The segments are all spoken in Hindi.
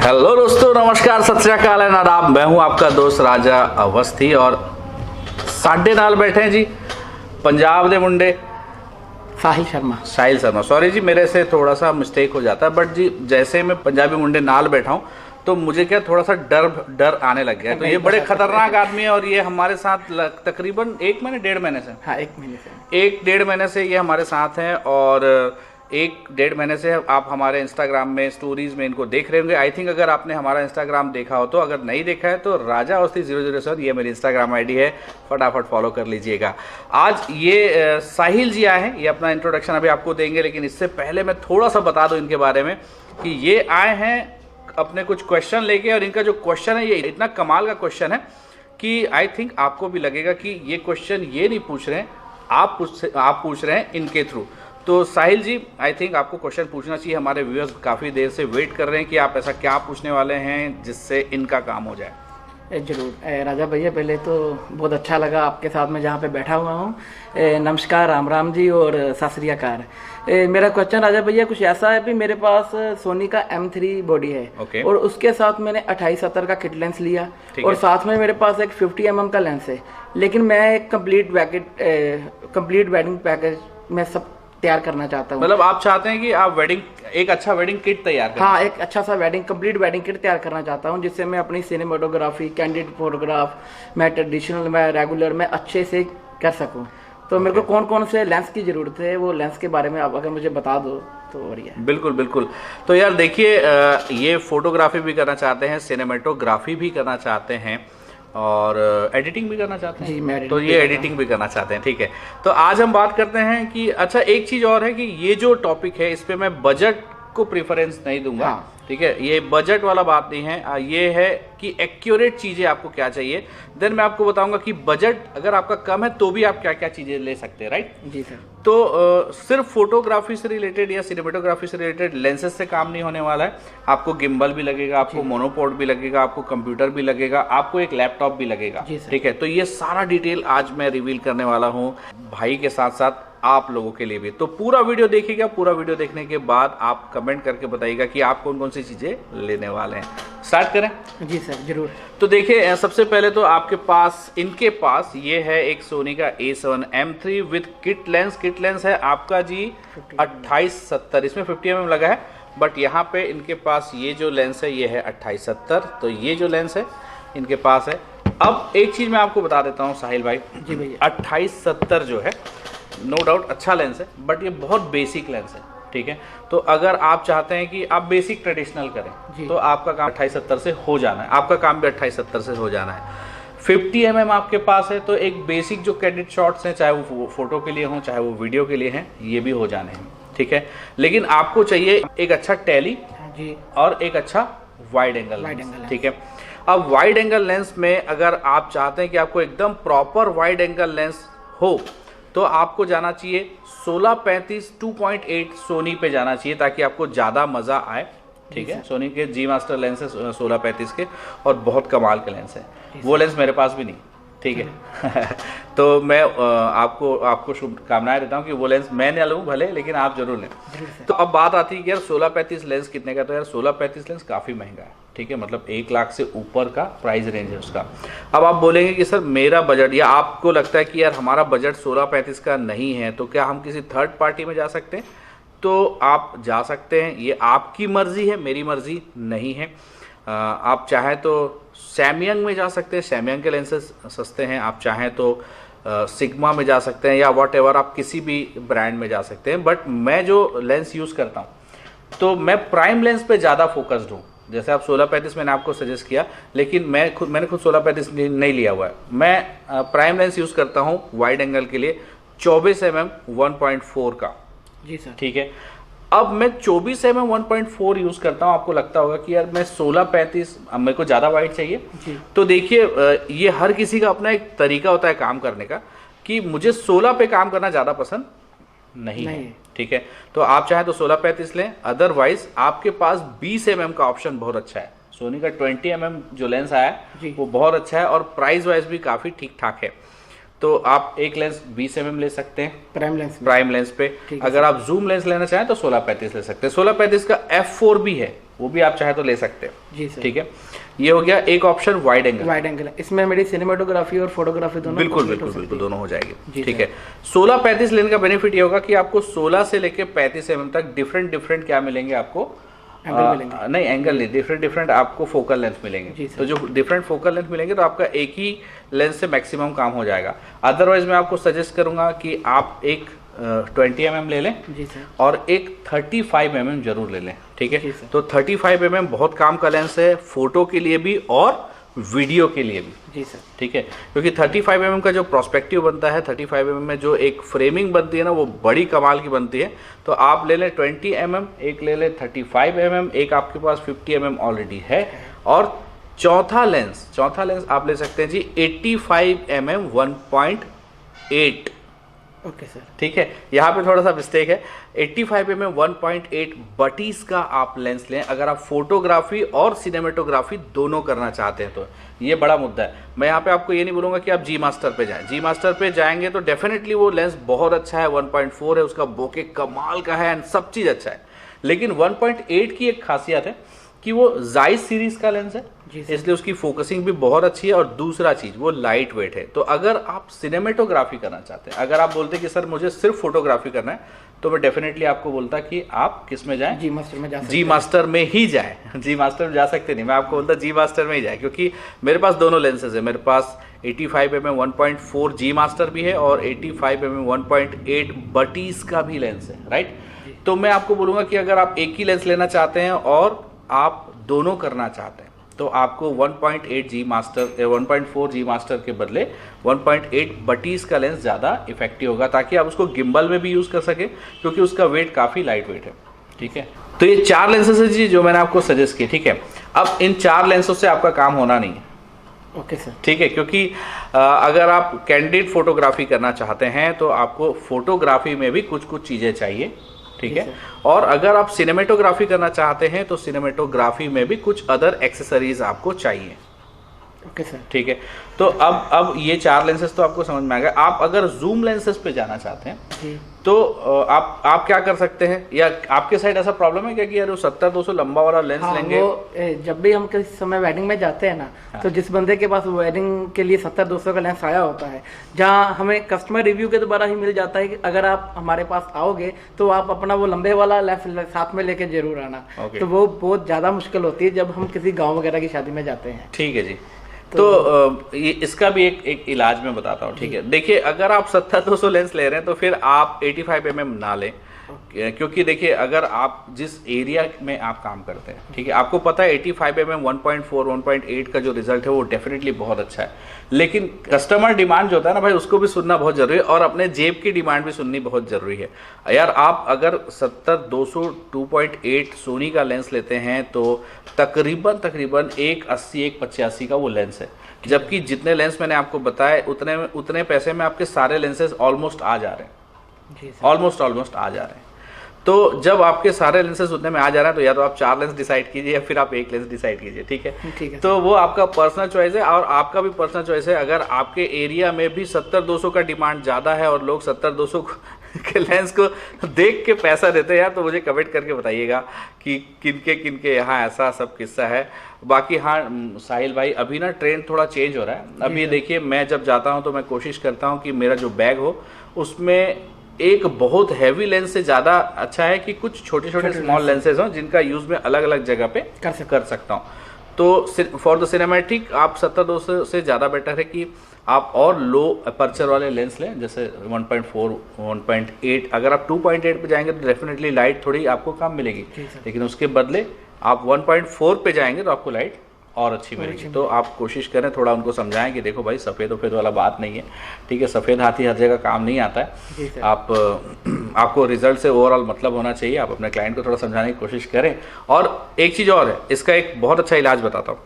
हेलो दोस्तों, नमस्कार, सत श्री अकाल एंड आदाब। मैं हूं आपका दोस्त राजा अवस्थी और साढ़े नाल बैठे हैं जी पंजाब दे मुंडे साहिल शर्मा। सॉरी जी, मेरे से थोड़ा सा मिस्टेक हो जाता है, बट जी जैसे मैं पंजाबी मुंडे नाल बैठा हूं तो मुझे क्या थोड़ा सा डर आने लग गया है। तो ये बड़े खतरनाक आदमी है और ये हमारे साथ तकरीबन 1-1.5 महीने से एक डेढ़ महीने से ये हमारे साथ हैं और 1-1.5 महीने से आप हमारे इंस्टाग्राम में स्टोरीज में इनको देख रहे होंगे। आई थिंक अगर आपने हमारा इंस्टाग्राम देखा हो तो, अगर नहीं देखा है तो राजा अवस्थी 007 ये मेरी इंस्टाग्राम आईडी है, फटाफट फॉलो कर लीजिएगा। आज ये साहिल जी आए हैं, ये अपना इंट्रोडक्शन अभी आपको देंगे, लेकिन इससे पहले मैं थोड़ा सा बता दूं इनके बारे में कि ये आए हैं अपने कुछ क्वेश्चन लेके और इनका जो क्वेश्चन है ये इतना कमाल का क्वेश्चन है कि आई थिंक आपको भी लगेगा कि ये क्वेश्चन ये नहीं पूछ रहे हैं, आप पूछ रहे हैं इनके थ्रू। तो साहिल जी, आई थिंक आपको क्वेश्चन पूछना चाहिए। हमारे व्यूअर्स काफ़ी देर से वेट कर रहे हैं कि आप ऐसा क्या पूछने वाले हैं जिससे इनका काम हो जाए। जरूर राजा भैया, पहले तो बहुत अच्छा लगा आपके साथ में जहाँ पे बैठा हुआ हूँ। नमस्कार, राम राम जी और सत श्री अकाल। मेरा क्वेश्चन राजा भैया कुछ ऐसा है कि मेरे पास सोनी का M3 बॉडी है। okay. और उसके साथ मैंने 28-70 का किट लेंस लिया और साथ में मेरे पास एक 50 mm का लेंस है, लेकिन मैं एक कंप्लीट वेडिंग पैकेज में सब तैयार करना चाहता हूँ। मतलब आप चाहते हैं कि आप एक अच्छा वेडिंग किट तैयार करें? हाँ, एक अच्छा सा कंप्लीट वेडिंग किट तैयार करना चाहता हूँ जिससे मैं अपनी सिनेमेटोग्राफी, कैंडिड फोटोग्राफ, मैं ट्रेडिशनल, मैं रेगुलर, मैं अच्छे से कर सकूँ। तो मेरे को कौन कौन से लेंस की जरूरत है, वो लेंस के बारे में आप अगर मुझे बता दो तो बढ़िया है। बिल्कुल। तो यार देखिए, ये फोटोग्राफी भी करना चाहते हैं, सिनेमेटोग्राफी भी करना चाहते हैं और एडिटिंग भी करना चाहते हैं जी, तो ये एडिटिंग भी करना चाहते हैं। ठीक है, तो आज हम बात करते हैं कि अच्छा एक चीज़ और है कि ये जो टॉपिक है इस पे मैं बजट को प्रेफरेंस नहीं दूंगा। हाँ। ठीक है, ये बजट वाला बात नहीं है, ये है कि एक्यूरेट चीज़ें आपको क्या चाहिए। देन मैं आपको बताऊंगा कि बजट अगर आपका कम है तो भी आप क्या क्या चीज़ें ले सकते हैं। राइट जी सर। तो सिर्फ फोटोग्राफी से रिलेटेड या सिनेमेटोग्राफी से रिलेटेड लेंसेज से काम नहीं होने वाला है। आपको गिम्बल भी लगेगा, आपको मोनोपोड भी लगेगा, आपको कंप्यूटर भी लगेगा, आपको एक लैपटॉप भी लगेगा। ठीक है, तो ये सारा डिटेल आज मैं रिवील करने वाला हूँ भाई के साथ साथ आप लोगों के लिए भी। तो पूरा वीडियो देखिएगा, पूरा वीडियो देखने के बाद आप कमेंट करके बताइएगा कि आप कौन कौन सी चीज़ें लेने वाले हैं। स्टार्ट करें? जी सर, जरूर। तो देखिए, सबसे पहले तो इनके पास ये है एक सोनी का A7 M3 with kit lens. Kit lens है आपका जी 28-70, इसमें 50 mm लगा है, बट यहाँ पे इनके पास ये जो लेंस है ये है 28-70। तो ये जो लेंस है इनके पास है। अब एक चीज़ मैं आपको बता देता हूँ साहिल भाई, जी भैया, 28-70 जो है नो डाउट अच्छा लेंस है, बट ये बहुत बेसिक लेंस है। ठीक है, तो अगर आप चाहते हैं कि आप बेसिक ट्रेडिशनल करें तो आपका काम 28-70 से हो जाना है, आपका काम भी 28-70 से हो जाना है। 50 mm आपके पास है तो एक बेसिक जो कैंडिड शॉट्स हैं, चाहे वो फोटो के लिए हों चाहे वो वीडियो के लिए हैं, ये भी हो जाने हैं। ठीक है, लेकिन आपको चाहिए एक अच्छा टेली जी और एक अच्छा वाइड एंगल लेंस। ठीक है, अब वाइड एंगल लेंस में अगर आप चाहते हैं कि आपको एकदम प्रॉपर वाइड एंगल लेंस हो तो आपको जाना चाहिए 16-35 2.8 सोनी पे जाना चाहिए ताकि आपको ज़्यादा मज़ा आए। ठीक है, सोनी के G मास्टर लेंस है 16-35 के और बहुत कमाल के लेंस है। वो लेंस मेरे पास भी नहीं। ठीक है तो मैं आपको शुभकामनाएं देता हूँ कि वो लेंस मैं ना लूँ भले, लेकिन आप जरूर लें। तो अब बात आती है कि यार 16-35 लेंस कितने का, तो यार 16-35 लेंस काफ़ी महंगा है। ठीक है, मतलब 1 लाख से ऊपर का प्राइस रेंज है उसका। अब आप बोलेंगे कि सर मेरा बजट, या आपको लगता है कि यार हमारा बजट 16-35 का नहीं है तो क्या हम किसी थर्ड पार्टी में जा सकते हैं? तो आप जा सकते हैं, ये आपकी मर्ज़ी है, मेरी मर्ज़ी नहीं है। आप चाहें तो सैमयंग में जा सकते हैं, सैमयंग के लेंसेज सस्ते हैं। आप चाहें तो सिग्मा में जा सकते हैं या वॉट एवर, आप किसी भी ब्रांड में जा सकते हैं। बट मैं जो लेंस यूज़ करता हूँ तो मैं प्राइम लेंस पे ज़्यादा फोकस्ड हूँ। जैसे आप 16-35 मैंने आपको सजेस्ट किया, लेकिन मैंने खुद 16-35 नहीं लिया हुआ है। मैं प्राइम लेंस यूज़ करता हूँ वाइड एंगल के लिए 24 mm 1.4 का। जी सर। ठीक है, अब मैं 24 mm 1.4 यूज़ करता हूँ। आपको लगता होगा कि यार मैं 16-35, अब मेरे को ज़्यादा वाइड चाहिए जी। तो देखिए, ये हर किसी का अपना एक तरीका होता है काम करने का कि मुझे 16 पे काम करना ज़्यादा पसंद नहीं है। ठीक है, तो आप चाहें तो 16-35 लें, अदरवाइज आपके पास 20 mm का ऑप्शन बहुत अच्छा है। सोनी का 20 mm जो लेंस आया है वो बहुत अच्छा है और प्राइस वाइज भी काफ़ी ठीक ठाक है। तो आप एक लेंस 20 mm ले सकते हैं प्राइम लेंस पे। अगर आप जूम लेंस लेना चाहें तो 16-35 ले सकते हैं। 16-35 का f4 भी है, वो भी आप चाहे तो ले सकते हैं जी सर। ठीक है, ये हो गया एक option wide angle. Wide angle इसमें मेरी सिनेमेटोग्राफी और फोटोग्राफी दोनों बिल्कुल complete हो बिल्कुल सकती बिल्कुल है। दोनों हो जाएगी जी ठीक है। 16-35 लेन का बेनिफिट ये होगा कि आपको 16 से लेके 35 mm तक डिफरेंट डिफरेंट क्या मिलेंगे आपको, एंगल मिलेंगे। नहीं एंगल नहीं, डिफरेंट डिफरेंट आपको फोकल लेंथ मिलेंगे। जी सर। तो जो डिफरेंट फोकल लेंथ मिलेंगे तो आपका एक ही लेंस से मैक्सिमम काम हो जाएगा। अदरवाइज मैं आपको सजेस्ट करूंगा कि आप एक 20 mm ले लें जी सर। और एक 35 mm जरूर ले लें ठीक जी है। सर। तो 35 mm बहुत काम का लेंस है, फोटो के लिए भी और वीडियो के लिए भी जी सर। ठीक है, क्योंकि 35 mm का जो प्रोस्पेक्टिव बनता है, 35 mm में जो एक फ्रेमिंग बनती है ना वो बड़ी कमाल की बनती है। तो आप ले लें 20 mm, एक ले लें 35 mm, एक आपके पास 50 mm ऑलरेडी है, और चौथा लेंस आप ले सकते हैं जी 85 mm 1.8 ओके सर। ठीक है। यहाँ पे थोड़ा सा मिस्टेक है, 85 mm 1.8 बटीज का आप लेंस लें अगर आप फोटोग्राफी और सिनेमेटोग्राफी दोनों करना चाहते हैं। तो ये बड़ा मुद्दा है। मैं यहाँ पे आपको ये नहीं बोलूँगा कि आप जी मास्टर पे जाएं, जी मास्टर पे जाएंगे तो डेफिनेटली वो लेंस बहुत अच्छा है, 1.4 है, उसका बोके कमाल का है एंड सब चीज़ अच्छा है। लेकिन 1.8 की एक खासियत है कि वो जाइस सीरीज का लेंस है, इसलिए उसकी फोकसिंग भी बहुत अच्छी है, और दूसरा चीज वो लाइट वेट है। तो अगर आप सिनेमेटोग्राफी करना चाहते हैं, अगर आप बोलते कि सर मुझे सिर्फ फोटोग्राफी करना है, तो मैं डेफिनेटली आपको बोलता कि आप किस में जाएं, जी मास्टर में जा सकते जी मास्टर में ही जाएं। जी मास्टर में जा सकते नहीं, मैं आपको बोलता जी मास्टर में ही जाए, क्योंकि मेरे पास दोनों लेंसेज है। मेरे पास 85 mm 1.4 जी मास्टर भी है और 85 mm 1.8 बटीज का भी लेंस है राइट। तो मैं आपको बोलूँगा कि अगर आप एक ही लेंस लेना चाहते हैं और आप दोनों करना चाहते हैं तो आपको 1.8 जी मास्टर 1.4 जी मास्टर के बदले 1.8 बटीज का लेंस ज़्यादा इफेक्टिव होगा, ताकि आप उसको गिम्बल में भी यूज़ कर सकें, क्योंकि उसका वेट काफ़ी लाइट वेट है ठीक है। तो ये 4 लेंसेज है जी जो मैंने आपको सजेस्ट किए ठीक है। अब इन 4 लेंसों से आपका काम होना नहीं है ओके सर। ठीक है, क्योंकि अगर आप कैंडिड फोटोग्राफी करना चाहते हैं तो आपको फोटोग्राफी में भी कुछ कुछ चीज़ें चाहिए ठीक है, और अगर आप सिनेमेटोग्राफी करना चाहते हैं तो सिनेमेटोग्राफी में भी कुछ अदर एक्सेसरीज आपको चाहिए ओके सर। ठीक है। तो अब ये 4 लेंसेज तो आपको समझ में आ गया। आप अगर जूम लेंसेज पे जाना चाहते हैं जी। तो आप क्या कर सकते हैं, या आपके साइड ऐसा प्रॉब्लम है क्या कि यार वो 70-200 लंबा वाला लेंस लेंगे? वो जब भी हम किसी समय वेडिंग में जाते हैं ना, तो जिस बंदे के पास वेडिंग के लिए 70-200 का लेंस आया होता है, जहाँ हमें कस्टमर रिव्यू के द्वारा ही मिल जाता है कि अगर आप हमारे पास आओगे तो आप अपना वो लंबे वाला लेंस साथ में लेके जरूर आना। तो वो बहुत ज्यादा मुश्किल होती है जब हम किसी गाँव वगैरह की शादी में जाते हैं। ठीक है जी। तो ये इसका भी एक इलाज मैं बताता हूँ ठीक है। देखिए अगर आप 70-200 लेंस ले रहे हैं तो फिर आप 85 mm ना लें, क्योंकि देखिए अगर आप जिस एरिया में आप काम करते हैं ठीक है, आपको पता है 85 mm 1.4 1.8 का जो रिजल्ट है वो डेफिनेटली बहुत अच्छा है, लेकिन कस्टमर डिमांड जो होता है ना भाई उसको भी सुनना बहुत जरूरी है, और अपने जेब की डिमांड भी सुननी बहुत जरूरी है यार। आप अगर 70-200 2.8 सोनी का लेंस लेते हैं तो तकरीबन 180 185 का वो लेंस है, जबकि जितने लेंस मैंने आपको बताए उतने पैसे में आपके सारे लेंसेज ऑलमोस्ट आ जा रहे हैं, ऑलमोस्ट आ जा रहे हैं। तो जब आपके सारे लेंसेज उतने में आ जा रहे हैं तो या तो आप 4 लेंस डिसाइड कीजिए या फिर आप एक लेंस डिसाइड कीजिए ठीक है। तो वो आपका पर्सनल चॉइस है, और आपका भी पर्सनल चॉइस है। अगर आपके एरिया में भी 70-200 का डिमांड ज़्यादा है और लोग 70-200 के लेंस को देख के पैसा देते हैं यार, तो मुझे कमेंट करके बताइएगा कि किनके यहाँ ऐसा सब किस्सा है। बाकी हाँ साहिल भाई, अभी ना ट्रेंड थोड़ा चेंज हो रहा है। अभी देखिए मैं जब जाता हूँ तो मैं कोशिश करता हूँ कि मेरा जो बैग हो उसमें एक बहुत हैवी लेंस से ज़्यादा अच्छा है कि कुछ छोटे छोटे स्मॉल लेंसेज हों जिनका यूज़ मैं अलग अलग जगह पे कर सकता हूँ। तो फॉर द सिनेमैटिक आप 70-200 से ज़्यादा बेटर है कि आप और लो अपर्चर वाले लेंस लें, जैसे 1.4 1.8। अगर आप 2.8 पे जाएंगे तो डेफिनेटली लाइट थोड़ी आपको कम मिलेगी, लेकिन उसके बदले आप 1.4 पे जाएंगे तो आपको लाइट और अच्छी मिलेगी। तो आप कोशिश करें, थोड़ा उनको समझाएं कि देखो भाई सफ़ेद वाला बात नहीं है ठीक है, सफ़ेद हाथी हर जगह काम नहीं आता है। आपको रिजल्ट से ओवरऑल मतलब होना चाहिए। आप अपने क्लाइंट को थोड़ा समझाने की कोशिश करें। और एक चीज़ और है, इसका एक बहुत अच्छा इलाज बताता हूँ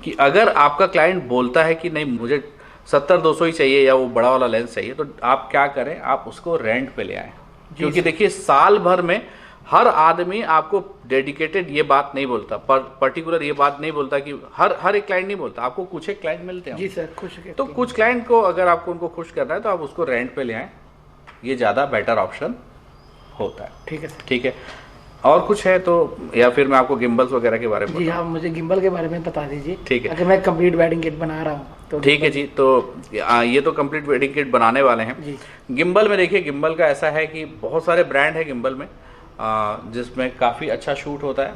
कि अगर आपका क्लाइंट बोलता है कि नहीं मुझे 70-200 ही चाहिए या वो बड़ा वाला लेंस चाहिए, तो आप क्या करें, आप उसको रेंट पे ले आएँ। क्योंकि देखिए साल भर में हर आदमी आपको डेडिकेटेड ये बात नहीं बोलता, पर्टिकुलर ये बात नहीं बोलता कि हर एक क्लाइंट नहीं बोलता, आपको कुछ एक क्लाइंट मिलते हैं जी सर खुश है। तो कुछ क्लाइंट को अगर आपको उनको खुश करना है तो आप उसको रेंट पे ले आएँ, ये ज़्यादा बेटर ऑप्शन होता है। ठीक है सर। ठीक है। और कुछ है तो, या फिर मैं आपको गिम्बल्स वगैरह के बारे में जी हाँ, मुझे गिम्बल के बारे में बता दीजिए। ठीक है, अगर मैं कंप्लीट वेडिंग किट बना रहा हूँ तो। ठीक है जी, तो ये तो कंप्लीट वेडिंग किट बनाने वाले हैं जी। गिम्बल में देखिए, गिम्बल का ऐसा है कि बहुत सारे ब्रांड है गिम्बल में, जिसमें काफ़ी अच्छा शूट होता है,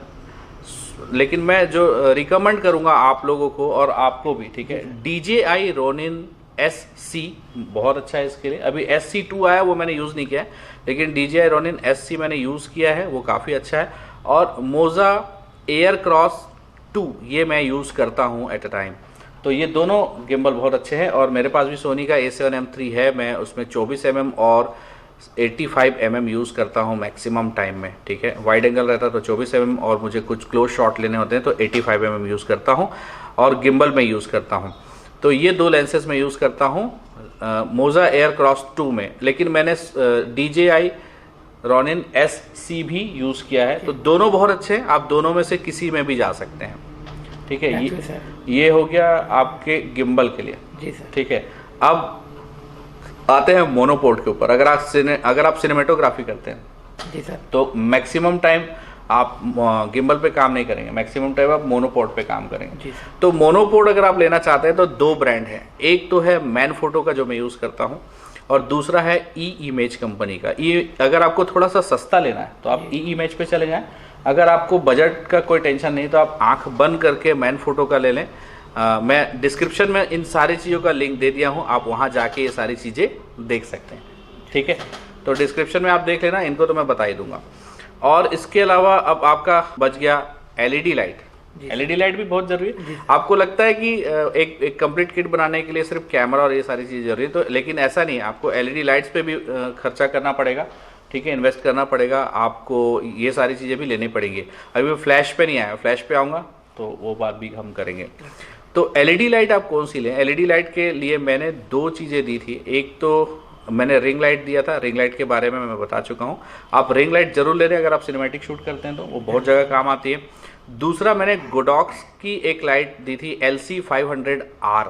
लेकिन मैं जो रिकमेंड करूँगा आप लोगों को और आपको भी, ठीक है, DJI Ronin SC बहुत अच्छा है इसके लिए। अभी SC2 आया, वो मैंने यूज़ नहीं किया है, लेकिन DJI Ronin SC मैंने यूज़ किया है, वो काफ़ी अच्छा है। और मोजा एयर क्रॉस 2 ये मैं यूज़ करता हूँ एट अ टाइम। तो ये दोनों गिम्बल बहुत अच्छे हैं। और मेरे पास भी सोनी का A7M3 है, मैं उसमें 24 mm और 85 mm यूज़ करता हूँ मैक्सिमम टाइम में, ठीक है। वाइड एंगल रहता है तो 24 mm, और मुझे कुछ क्लोज शॉट लेने होते हैं तो 85 mm यूज़ करता हूँ, और गिम्बल में यूज़ करता हूँ। तो ये दो लेंसेज में यूज़ करता हूँ मोजा एयर क्रॉस 2 में, लेकिन मैंने DJI Ronin SC भी यूज़ किया है। तो दोनों बहुत अच्छे हैं, आप दोनों में से किसी में भी जा सकते हैं, ठीक है। ये हो गया आपके गिम्बल के लिए, जी सर। ठीक है। अब आते हैं मोनोपोड के ऊपर। अगर आप सिनेमेटोग्राफी करते हैं, जी सर, तो मैक्सिमम टाइम आप गिम्बल पे काम नहीं करेंगे, मैक्सिमम टाइम आप मोनोपोड पे काम करेंगे। जी सर। तो मोनोपोड अगर आप लेना चाहते हैं तो दो ब्रांड हैं, एक तो है मैन फोटो का जो मैं यूज़ करता हूँ, और दूसरा है इमेज कंपनी का। अगर आपको थोड़ा सा सस्ता लेना है तो आप इमेज पे चले जाएं। अगर आपको बजट का कोई टेंशन नहीं तो आप आंख बंद करके मैन फोटो का ले लें। मैं डिस्क्रिप्शन में इन सारी चीज़ों का लिंक दे दिया हूँ, आप वहाँ जाके ये सारी चीज़ें देख सकते हैं, ठीक है। तो डिस्क्रिप्शन में आप देख लेना, इनको तो मैं बता ही दूंगा। और इसके अलावा अब आपका बच गया LED लाइट। LED लाइट भी बहुत ज़रूरी है। आपको लगता है कि एक कंप्लीट किट बनाने के लिए सिर्फ कैमरा और ये सारी चीज़ जरूरी है, तो लेकिन ऐसा नहीं है, आपको LED लाइट्स पे भी खर्चा करना पड़ेगा, ठीक है, इन्वेस्ट करना पड़ेगा आपको, ये सारी चीज़ें भी लेनी पड़ेंगी। अभी मैं फ्लैश पे नहीं आया, फ्लैश पे आऊँगा तो वो बात भी हम करेंगे। तो LED लाइट आप कौन सी लें? LED लाइट के लिए मैंने दो चीज़ें दी थी। एक तो मैंने रिंग लाइट दिया था, रिंग लाइट के बारे में मैं बता चुका हूँ, आप रिंग लाइट जरूर ले रहे हैं अगर आप सिनेमैटिक शूट करते हैं तो वो बहुत जगह काम आती है। दूसरा मैंने गोडॉक्स की एक लाइट दी थी LC500R,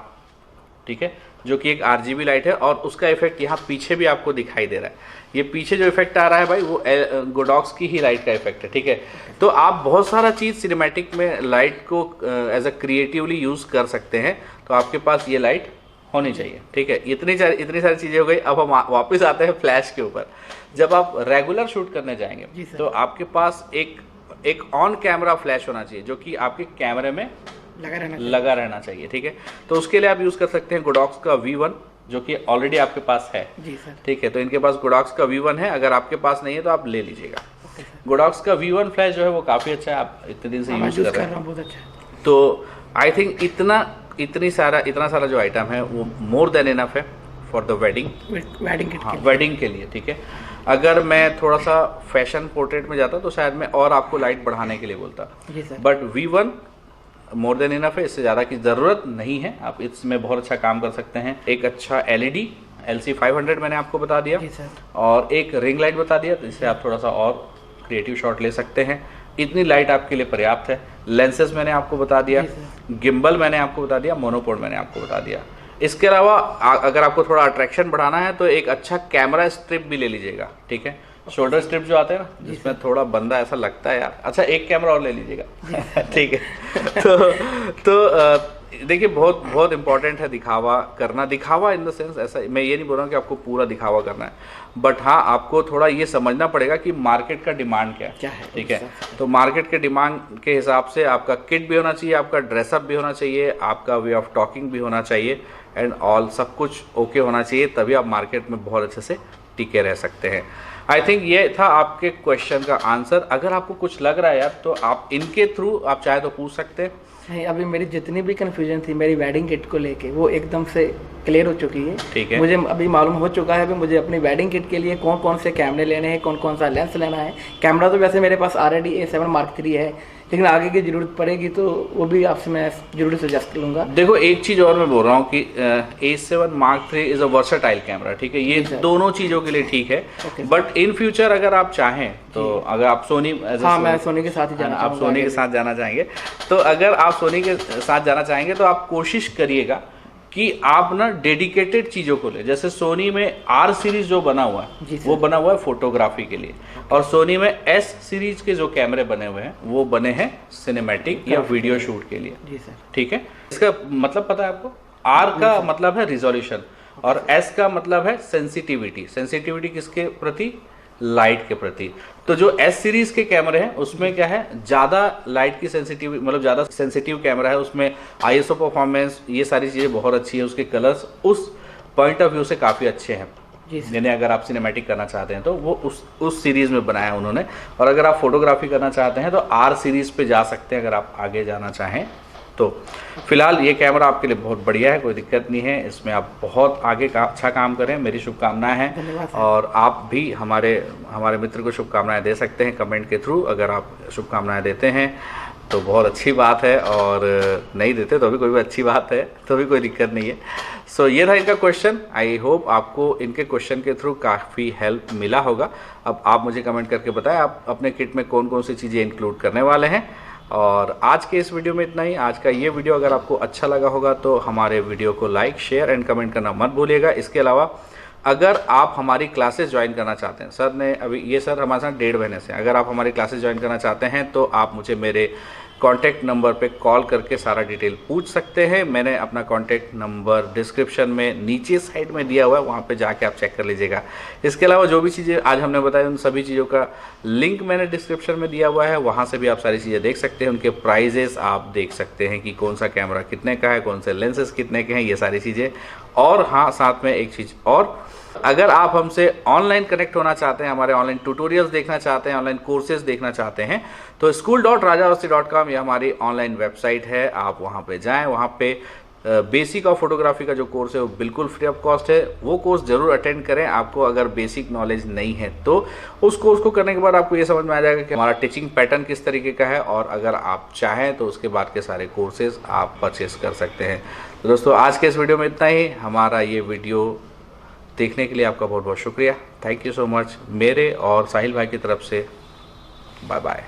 ठीक है, जो कि एक RGB लाइट है, और उसका इफेक्ट यहाँ पीछे भी आपको दिखाई दे रहा है। ये पीछे जो इफेक्ट आ रहा है भाई, वो गोडॉक्स की ही लाइट का इफेक्ट है, ठीक है। तो आप बहुत सारा चीज़ सिनेमैटिक में लाइट को एज अ क्रिएटिवली यूज़ कर सकते हैं, तो आपके पास ये लाइट होनी चाहिए, ठीक है। इतनी सारी चीज़ें हो गई। अब हम वापस आते हैं फ्लैश के ऊपर। जब आप रेगुलर शूट करने जाएंगे तो आपके पास एक ऑन कैमरा फ्लैश होना चाहिए, जो कि आपके कैमरे में लगा रहना चाहिए, ठीक है। तो उसके लिए आप यूज़ कर सकते हैं गोडॉक्स का V1, जो कि ऑलरेडी आपके पास है, जी सर, ठीक है। तो इनके पास गोडॉक्स का V1 है, अगर आपके पास नहीं है तो आप ले लीजिएगा। गोडॉक्स का V1 फ्लैश जो है वो काफ़ी अच्छा है, आप इतने दिन से यूज़ कर रहे हैं, बहुत अच्छा है। तो आई थिंक इतना सारा जो आइटम है वो मोर देन इनफ है फॉर द वेडिंग किट, हाँ, वेडिंग के लिए, ठीक है। अगर मैं थोड़ा सा फैशन पोर्ट्रेट में जाता तो शायद मैं और आपको लाइट बढ़ाने के लिए बोलता, but V1 more than enough है, इससे ज़्यादा की ज़रूरत नहीं है। आप इसमें बहुत अच्छा काम कर सकते हैं। एक अच्छा LED LC500 मैंने आपको बता दिया, और एक रिंग लाइट बता दिया, तो इससे आप थोड़ा सा और क्रिएटिव शॉट ले सकते हैं। इतनी लाइट आपके लिए पर्याप्त है। लेंसेज मैंने आपको बता दिया, गिम्बल मैंने आपको बता दिया, मोनोपोड मैंने आपको बता दिया। इसके अलावा अगर आपको थोड़ा अट्रैक्शन बढ़ाना है तो एक अच्छा कैमरा स्ट्रिप भी ले लीजिएगा, ठीक है। शोल्डर स्ट्रिप जो आते हैं ना, जिसमें थोड़ा बंदा ऐसा लगता है यार, अच्छा एक कैमरा और ले लीजिएगा, ठीक है। तो देखिए बहुत इंपॉर्टेंट है दिखावा करना। दिखावा इन द सेंस, ऐसा मैं ये नहीं बोल रहा हूँ कि आपको पूरा दिखावा करना है, बट हाँ आपको थोड़ा ये समझना पड़ेगा कि मार्केट का डिमांड क्या है, ठीक है। तो मार्केट के डिमांड के हिसाब से आपका किट भी होना चाहिए, आपका ड्रेसअप भी होना चाहिए, आपका वे ऑफ टॉकिंग भी होना चाहिए, एंड ऑल सब कुछ ओके होना चाहिए, तभी आप मार्केट में बहुत अच्छे से टिके रह सकते हैं। आई थिंक ये था आपके क्वेश्चन का आंसर। अगर आपको कुछ लग रहा है यार तो आप इनके थ्रू आप चाहे तो पूछ सकते हैं। नहीं, अभी मेरी जितनी भी कन्फ्यूजन थी मेरी वेडिंग किट को लेके वो एकदम से क्लियर हो चुकी है, ठीक है। मुझे अभी मालूम हो चुका है अभी मुझे अपनी वेडिंग किट के लिए कौन कौन से कैमरे लेने हैं, कौन कौन सा लेंस लेना है। कैमरा तो वैसे मेरे पास ऑलरेडी A7 Mark III है, लेकिन आगे की ज़रूरत पड़ेगी तो वो भी आपसे मैं जरूर सजेस्ट करूँगा। देखो एक चीज़ और मैं बोल रहा हूँ कि A7 Mark III is a versatile camera, ठीक है। ये दोनों चीज़ों के लिए ठीक है, बट इन फ्यूचर अगर आप चाहें तो अगर आप सोनी, हाँ मैं सोनी के साथ ही जाना, आप सोनी के साथ जाना चाहेंगे तो अगर आप सोनी के साथ जाना चाहेंगे तो आप कोशिश करिएगा कि आप ना डेडिकेटेड चीज़ों को ले। जैसे सोनी में आर सीरीज जो बना हुआ है वो बना हुआ है फोटोग्राफी के लिए, और सोनी में एस सीरीज के जो कैमरे बने हुए हैं वो बने हैं सिनेमैटिक या वीडियो शूट के लिए। जी सर। ठीक है, इसका मतलब पता है आपको? आर का मतलब है रिजोल्यूशन और एस का मतलब है सेंसिटिविटी। सेंसिटिविटी किसके प्रति? लाइट के प्रति। तो जो एस सीरीज के कैमरे हैं उसमें क्या है, ज़्यादा लाइट की सेंसिटिविटी, मतलब ज़्यादा सेंसिटिव कैमरा है, उसमें आईएसओ परफॉर्मेंस, ये सारी चीज़ें बहुत अच्छी है, उसके कलर्स उस पॉइंट ऑफ व्यू से काफ़ी अच्छे हैं। यानी अगर आप सिनेमैटिक करना चाहते हैं तो वो उस सीरीज़ में बनाया उन्होंने, और अगर आप फोटोग्राफी करना चाहते हैं तो आर सीरीज़ पे जा सकते हैं अगर आप आगे जाना चाहें तो। फिलहाल ये कैमरा आपके लिए बहुत बढ़िया है, कोई दिक्कत नहीं है, इसमें आप बहुत आगे का अच्छा काम करें, मेरी शुभकामनाएं हैं। और आप भी हमारे मित्र को शुभकामनाएं दे सकते हैं कमेंट के थ्रू। अगर आप शुभकामनाएं देते हैं तो बहुत अच्छी बात है, और नहीं देते तो भी कोई भी अच्छी बात है, तो भी कोई दिक्कत नहीं है। सो ये था इनका क्वेश्चन। आई होप आपको इनके क्वेश्चन के थ्रू काफ़ी हेल्प मिला होगा। अब आप मुझे कमेंट करके बताएं आप अपने किट में कौन कौन सी चीज़ें इंक्लूड करने वाले हैं। और आज के इस वीडियो में इतना ही। आज का ये वीडियो अगर आपको अच्छा लगा होगा तो हमारे वीडियो को लाइक, शेयर एंड कमेंट करना मत भूलिएगा। इसके अलावा अगर आप हमारी क्लासेस ज्वाइन करना चाहते हैं, सर ने अभी ये सर हमारे साथ 1.5 महीने से, अगर आप हमारी क्लासेस ज्वाइन करना चाहते हैं तो आप मुझे मेरे कॉन्टैक्ट नंबर पे कॉल करके सारा डिटेल पूछ सकते हैं। मैंने अपना कॉन्टैक्ट नंबर डिस्क्रिप्शन में नीचे साइड में दिया हुआ है, वहाँ पे जाके आप चेक कर लीजिएगा। इसके अलावा जो भी चीज़ें आज हमने बताई उन सभी चीज़ों का लिंक मैंने डिस्क्रिप्शन में दिया हुआ है, वहाँ से भी आप सारी चीज़ें देख सकते हैं। उनके प्राइजेस आप देख सकते हैं कि कौन सा कैमरा कितने का है, कौन से लेंसेज कितने के हैं, ये सारी चीज़ें। और हाँ, साथ में एक चीज़ और, अगर आप हमसे ऑनलाइन कनेक्ट होना चाहते हैं, हमारे ऑनलाइन ट्यूटोरियल्स देखना चाहते हैं, ऑनलाइन कोर्सेज देखना चाहते हैं, तो school.rajaawasthi.com ये हमारी ऑनलाइन वेबसाइट है। आप वहाँ पे जाएं, वहाँ पे बेसिक ऑफ फोटोग्राफी का जो कोर्स है वो बिल्कुल फ्री ऑफ कॉस्ट है। वो कोर्स जरूर अटेंड करें। आपको अगर बेसिक नॉलेज नहीं है तो उस कोर्स को करने के बाद आपको ये समझ में आ जाएगा कि हमारा टीचिंग पैटर्न किस तरीके का है, और अगर आप चाहें तो उसके बाद के सारे कोर्सेज आप परचेस कर सकते हैं। तो दोस्तों, आज के इस वीडियो में इतना ही। हमारा ये वीडियो देखने के लिए आपका बहुत बहुत शुक्रिया। Thank you so much. मेरे और साहिल भाई की तरफ से बाय बाय।